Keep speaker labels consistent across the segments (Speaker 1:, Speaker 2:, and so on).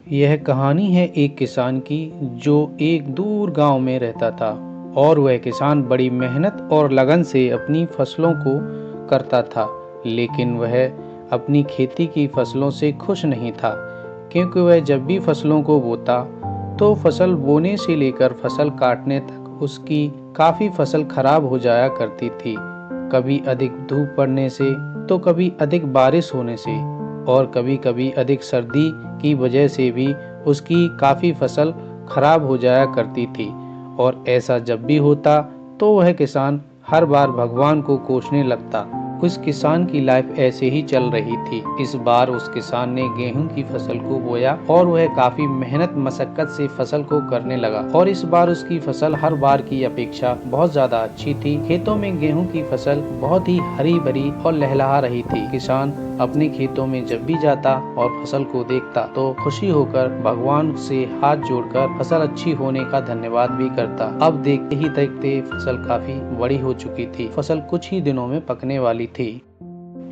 Speaker 1: यह कहानी है एक किसान की जो एक दूर गांव में रहता था। और वह किसान बड़ी मेहनत और लगन से अपनी फसलों को करता था। लेकिन वह अपनी खेती की फसलों से खुश नहीं था, क्योंकि वह जब भी फसलों को बोता तो फसल बोने से लेकर फसल काटने तक उसकी काफी फसल खराब हो जाया करती थी। कभी अधिक धूप पड़ने से, तो कभी अधिक बारिश होने से, और कभी कभी अधिक सर्दी की वजह से भी उसकी काफी फसल खराब हो जाया करती थी। और ऐसा जब भी होता तो वह किसान हर बार भगवान को कोसने लगता। उस किसान की लाइफ ऐसे ही चल रही थी। इस बार उस किसान ने गेहूं की फसल को बोया और वह काफी मेहनत मशक्कत से फसल को करने लगा। और इस बार उसकी फसल हर बार की अपेक्षा बहुत ज्यादा अच्छी थी। खेतों में गेहूं की फसल बहुत ही हरी भरी और लहलहा रही थी। किसान अपने खेतों में जब भी जाता और फसल को देखता तो खुशी होकर भगवान से हाथ जोड़कर फसल अच्छी होने का धन्यवाद भी करता। अब देखते ही देखते फसल काफी बड़ी हो चुकी थी। फसल कुछ ही दिनों में पकने वाली थी।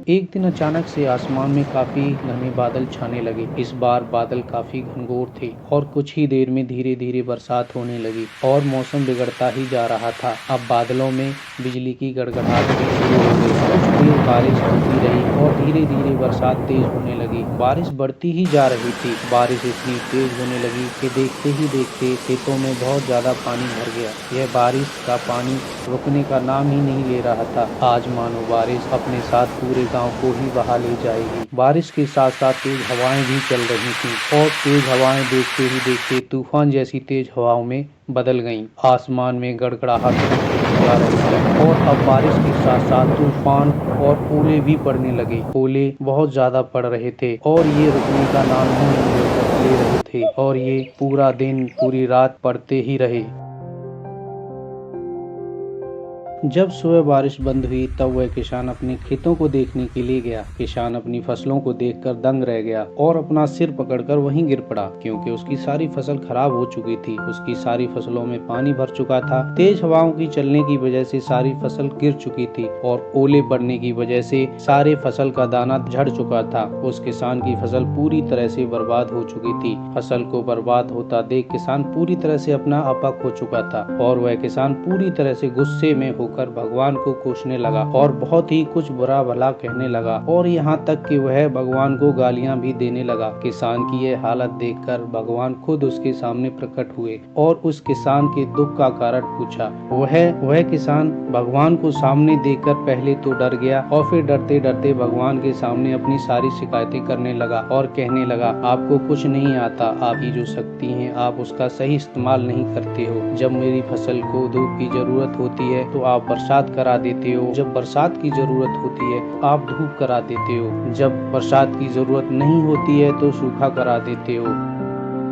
Speaker 1: एक दिन अचानक से आसमान में काफी घने बादल छाने लगे। इस बार बादल काफी घनघोर थे और कुछ ही देर में धीरे धीरे बरसात होने लगी और मौसम बिगड़ता ही जा रहा था। अब बादलों में बिजली की गड़गड़ाहट भी शुरू हो गई। कुछ देर बारिश होती रही और धीरे धीरे बरसात तेज होने लगी। बारिश बढ़ती ही जा रही थी। बारिश इतनी तेज होने लगी कि देखते ही देखते खेतों में बहुत ज्यादा पानी भर गया। यह बारिश का पानी रुकने का नाम ही नहीं ले रहा था। आज मानो बारिश अपने साथ पूरे गांव को ही बहा ले जाएगी। बारिश के साथ साथ तेज हवाएं भी चल रही थीं और तेज हवाएं देखते ही देखते तूफान जैसी तेज हवाओं में बदल गईं। आसमान में गड़गड़ाहट जा रही थी और अब बारिश के साथ साथ तूफान और ओले भी पड़ने लगे। ओले बहुत ज्यादा पड़ रहे थे और ये रुकने का नाम ही नहीं ले रहे थे और ये पूरा दिन पूरी रात पड़ते ही रहे। जब सुबह बारिश बंद हुई तब वह किसान अपने खेतों को देखने के लिए गया। किसान अपनी फसलों को देखकर दंग रह गया और अपना सिर पकड़कर वहीं गिर पड़ा, क्योंकि उसकी सारी फसल खराब हो चुकी थी। उसकी सारी फसलों में पानी भर चुका था। तेज हवाओं की चलने की वजह से सारी फसल गिर चुकी थी और ओले पड़ने की वजह से सारे फसल का दाना झड़ चुका था। उस किसान की फसल पूरी तरह से बर्बाद हो चुकी थी। फसल को बर्बाद होता देख किसान पूरी तरह से अपना आपा खो चुका था और वह किसान पूरी तरह से गुस्से में होकर भगवान को कोसने लगा और बहुत ही कुछ बुरा भला कहने लगा और यहाँ तक कि वह भगवान को गालियां भी देने लगा। किसान की यह हालत देखकर भगवान खुद उसके सामने प्रकट हुए और उस किसान के दुख का कारण पूछा। वह किसान भगवान को सामने देखकर पहले तो डर गया और फिर डरते डरते भगवान के सामने अपनी सारी शिकायतें करने लगा और कहने लगा, आपको कुछ नहीं आता, आपकी जो शक्ति है आप उसका सही इस्तेमाल नहीं करते हो। जब मेरी फसल को धूप की जरूरत होती है तो आप बरसात करा देते हो, जब बरसात की जरूरत होती है आप धूप करा देते हो, जब बरसात की जरूरत नहीं होती है तो सूखा करा देते हो।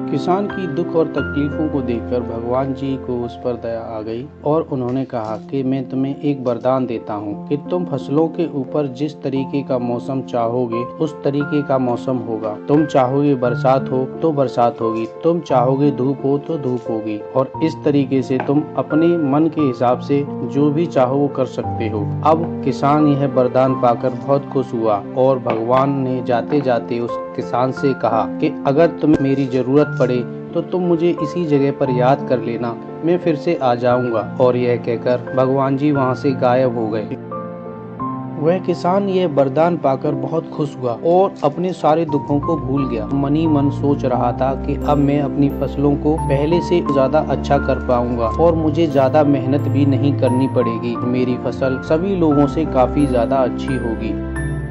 Speaker 1: किसान की दुख और तकलीफों को देखकर भगवान जी को उस पर दया आ गई और उन्होंने कहा कि मैं तुम्हें एक वरदान देता हूँ कि तुम फसलों के ऊपर जिस तरीके का मौसम चाहोगे उस तरीके का मौसम होगा। तुम चाहोगे बरसात हो तो बरसात होगी, तुम चाहोगे धूप हो तो धूप होगी, और इस तरीके से तुम अपने मन के हिसाब से जो भी चाहो वो कर सकते हो। अब किसान यह वरदान पाकर बहुत खुश हुआ और भगवान ने जाते जाते उस किसान से कहा कि अगर तुम्हें मेरी जरूरत पड़े तो तुम मुझे इसी जगह पर याद कर लेना, मैं फिर से आ जाऊंगा। और यह कहकर भगवान जी वहां से गायब हो गए। वह किसान यह वरदान पाकर बहुत खुश हुआ और अपने सारे दुखों को भूल गया। मन ही मन सोच रहा था कि अब मैं अपनी फसलों को पहले से ज्यादा अच्छा कर पाऊंगा और मुझे ज्यादा मेहनत भी नहीं करनी पड़ेगी। मेरी फसल सभी लोगों से काफी ज्यादा अच्छी होगी।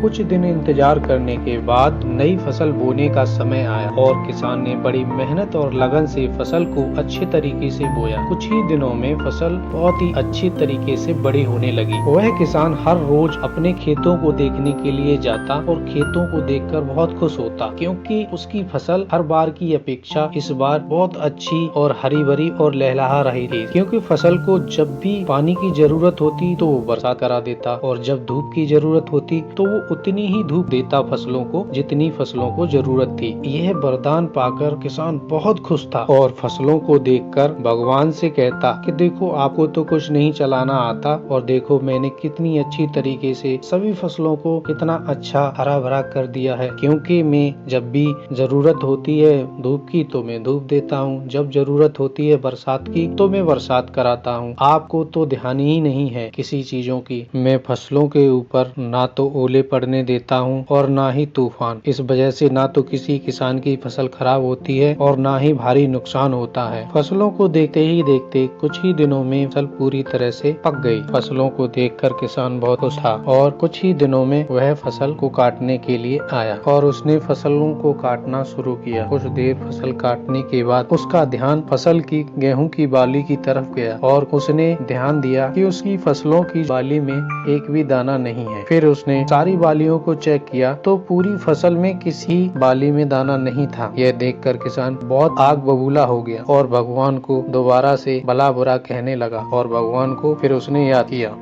Speaker 1: कुछ दिन इंतजार करने के बाद नई फसल बोने का समय आया और किसान ने बड़ी मेहनत और लगन से फसल को अच्छे तरीके से बोया। कुछ ही दिनों में फसल बहुत ही अच्छी तरीके से बड़ी होने लगी। वह किसान हर रोज अपने खेतों को देखने के लिए जाता और खेतों को देखकर बहुत खुश होता, क्योंकि उसकी फसल हर बार की अपेक्षा इस बार बहुत अच्छी और हरी भरी और लहलहा रही थी। क्योंकि फसल को जब भी पानी की जरूरत होती तो वो बरसात करा देता और जब धूप की जरूरत होती तो वो उतनी ही धूप देता फसलों को जितनी फसलों को जरूरत थी। यह वरदान पाकर किसान बहुत खुश था और फसलों को देखकर भगवान से कहता कि देखो आपको तो कुछ नहीं चलाना आता और देखो मैंने कितनी अच्छी तरीके से सभी फसलों को कितना अच्छा हरा भरा कर दिया है, क्योंकि मैं जब भी जरूरत होती है धूप की तो मैं धूप देता हूँ, जब जरूरत होती है बरसात की तो मैं बरसात कराता हूँ। आपको तो ध्यान ही नहीं है किसी चीजों की। मैं फसलों के ऊपर ना तो ओले पड़ने देता हूँ और ना ही तूफान। इस वजह से ना तो किसी किसान की फसल खराब होती है और ना ही भारी नुकसान होता है। फसलों को देखते ही देखते कुछ ही दिनों में फसल पूरी तरह से पक गई। फसलों को देखकर किसान बहुत खुश था और कुछ ही दिनों में वह फसल को काटने के लिए आया और उसने फसलों को काटना शुरू किया। कुछ देर फसल काटने के बाद उसका ध्यान फसल की गेहूं की बाली की तरफ गया और उसने ध्यान दिया कि उसकी फसलों की बाली में एक भी दाना नहीं है। फिर उसने सारी बालियों को चेक किया तो पूरी फसल में किसी बाली में दाना नहीं था। यह देखकर किसान बहुत आग बबूला हो गया और भगवान को दोबारा से भला बुरा कहने लगा और भगवान को फिर उसने याद किया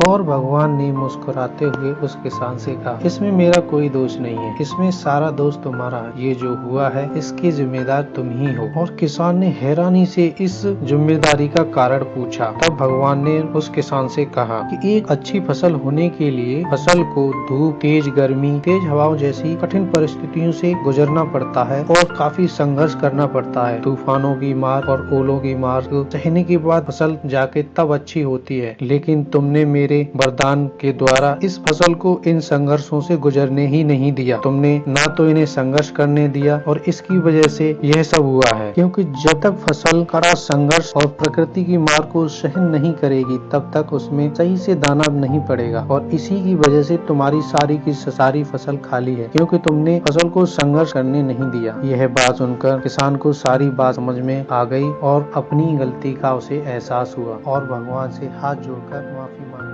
Speaker 1: और भगवान ने मुस्कुराते हुए उस किसान से कहा, इसमें मेरा कोई दोष नहीं है, इसमें सारा दोष तुम्हारा है। ये जो हुआ है इसकी जिम्मेदार तुम ही हो। और किसान ने हैरानी से इस जिम्मेदारी का कारण पूछा। तब भगवान ने उस किसान से कहा कि एक अच्छी फसल होने के लिए फसल को धूप, तेज गर्मी, तेज हवाओं जैसी कठिन परिस्थितियों से गुजरना पड़ता है और काफी संघर्ष करना पड़ता है। तूफानों की मार और ओलों की मार को सहने के बाद फसल जाके तब अच्छी होती है। लेकिन तुमने मेरे वरदान के द्वारा इस फसल को इन संघर्षों से गुजरने ही नहीं दिया। तुमने ना तो इन्हें संघर्ष करने दिया और इसकी वजह से यह सब हुआ है। क्योंकि जब तक फसल कड़ा संघर्ष और प्रकृति की मार को सहन नहीं करेगी तब तक उसमें सही से दाना नहीं पड़ेगा और इसी की वजह से तुम्हारी सारी की सारी फसल खाली है, क्योंकि तुमने फसल को संघर्ष करने नहीं दिया। यह बात सुनकर किसान को सारी बात समझ में आ गई और अपनी गलती का उसे एहसास हुआ और भगवान से हाथ जोड़कर माफी मांगी।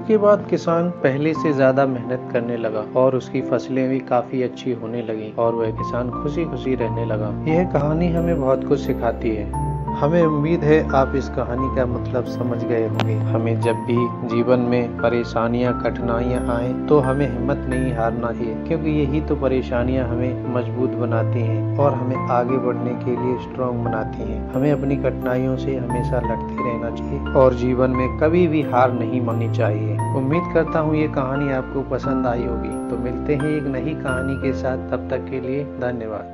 Speaker 1: के बाद किसान पहले से ज्यादा मेहनत करने लगा और उसकी फसलें भी काफी अच्छी होने लगी और वह किसान खुशी खुशी रहने लगा। यह कहानी हमें बहुत कुछ सिखाती है। हमें उम्मीद है आप इस कहानी का मतलब समझ गए होंगे। हमें जब भी जीवन में परेशानियां, कठिनाइयां आए तो हमें हिम्मत नहीं हारना चाहिए, क्योंकि यही तो परेशानियां हमें मजबूत बनाती हैं और हमें आगे बढ़ने के लिए स्ट्रॉन्ग बनाती हैं। हमें अपनी कठिनाइयों से हमेशा लड़ते रहना चाहिए और जीवन में कभी भी हार नहीं माननी चाहिए। उम्मीद करता हूँ ये कहानी आपको पसंद आई होगी। तो मिलते हैं एक नई कहानी के साथ, तब तक के लिए धन्यवाद।